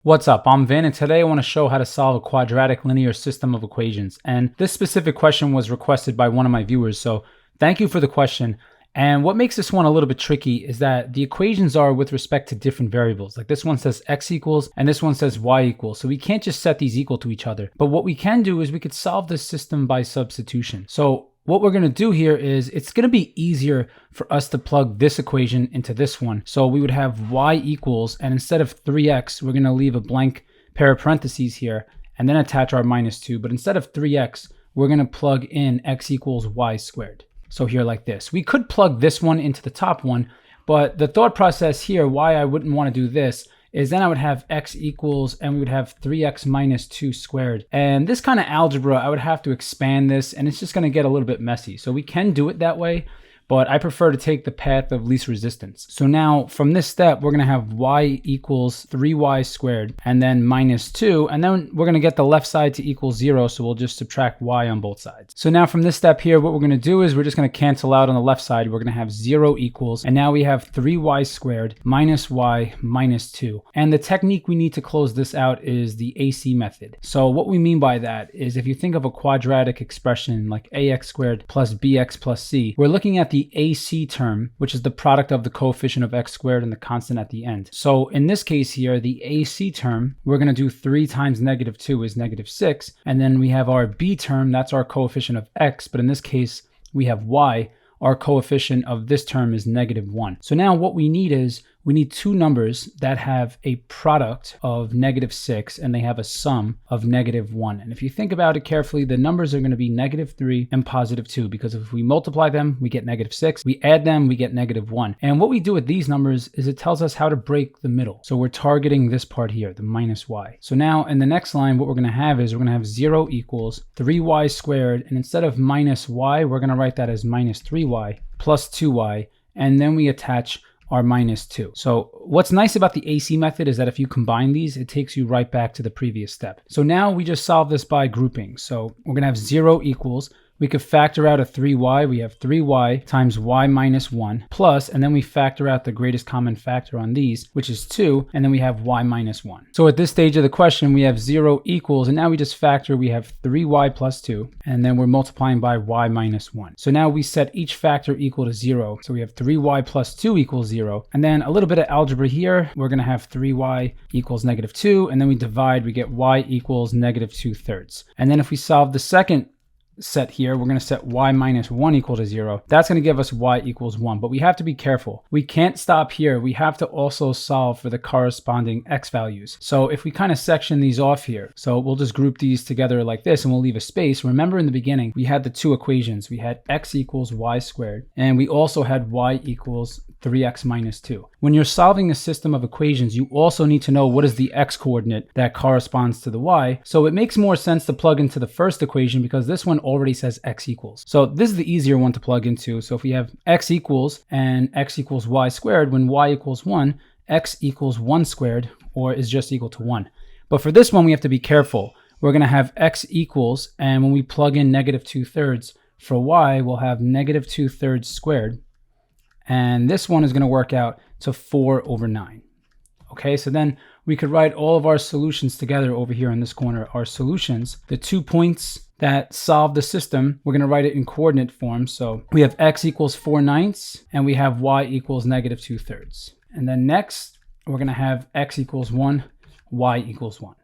What's up? I'm Vin, and today I want to show how to solve a quadratic linear system of equations. And this specific question was requested by one of my viewers, so thank you for the question. And what makes this one a little bit tricky is that the equations are with respect to different variables. Like this one says x equals and this one says y equals. So we can't just set these equal to each other. But what we can do is we could solve this system by substitution. So what we're going to do here is it's going to be easier for us to plug this equation into this one. So we would have y equals, and instead of 3x, we're going to leave a blank pair of parentheses here and then attach our minus 2. But instead of 3x, we're going to plug in x equals y squared. So here like this. We could plug this one into the top one, but the thought process here, why I wouldn't want to do this, is then I would have x equals, and we would have 3x minus 2 squared. And this kind of algebra, I would have to expand this, and it's just going to get a little bit messy. So we can do it that way, but I prefer to take the path of least resistance. So now from this step, we're going to have y equals 3y squared and then minus 2. And then we're going to get the left side to equal 0. So we'll just subtract y on both sides. So now from this step here, what we're going to do is we're just going to cancel out on the left side. We're going to have 0 equals. And now we have 3y squared minus y minus 2. And the technique we need to close this out is the AC method. So what we mean by that is if you think of a quadratic expression like ax squared plus bx plus c, we're looking at the AC term, which is the product of the coefficient of x squared and the constant at the end. So in this case here, the AC term, we're going to do 3 times negative 2 is negative 6. And then we have our b term, that's our coefficient of x. But in this case, we have y. Our coefficient of this term is negative 1. So now what we need is we need two numbers that have a product of negative 6 and they have a sum of negative 1. And if you think about it carefully, the numbers are going to be negative 3 and positive 2, because if we multiply them, we get negative 6. We add them, we get negative 1. And what we do with these numbers is it tells us how to break the middle. So we're targeting this part here, the minus y. So now in the next line, what we're going to have is we're going to have 0 equals 3y squared. And instead of minus y, we're going to write that as minus 3y plus 2y. And then we attach our minus 2. So what's nice about the AC method is that if you combine these, it takes you right back to the previous step. So now we just solve this by grouping. So we're going to have 0 equals. We could factor out a 3y. We have 3y times y minus 1 plus, and then we factor out the greatest common factor on these, which is 2, and then we have y minus 1. So at this stage of the question, we have 0 equals, and now we just factor, we have 3y plus 2, and then we're multiplying by y minus 1. So now we set each factor equal to 0. So we have 3y plus 2 equals 0. And then a little bit of algebra here. We're going to have 3y equals negative 2, and then we divide, we get y equals negative 2/3. And then if we solve the second set here, we're going to set y minus 1 equal to 0. That's going to give us y equals 1, but we have to be careful. We can't stop here. We have to also solve for the corresponding x values. So if we kind of section these off here, so we'll just group these together like this and we'll leave a space. Remember in the beginning, we had the two equations. We had x equals y squared, and we also had y equals 3x minus 2. When you're solving a system of equations, you also need to know what is the x coordinate that corresponds to the y. So it makes more sense to plug into the first equation because this one already says x equals. So this is the easier one to plug into. So if we have x equals and x equals y squared, when y equals 1, x equals 1 squared, or is just equal to 1. But for this one, we have to be careful. We're going to have x equals, and when we plug in negative 2/3 for y, we'll have negative 2/3 squared. And this one is going to work out to 4/9. Okay, so then we could write all of our solutions together over here in this corner. Our solutions, the 2 points that solve the system, we're going to write it in coordinate form. So we have x equals 4/9 and we have y equals negative 2/3. And then next, we're going to have x equals 1, y equals 1.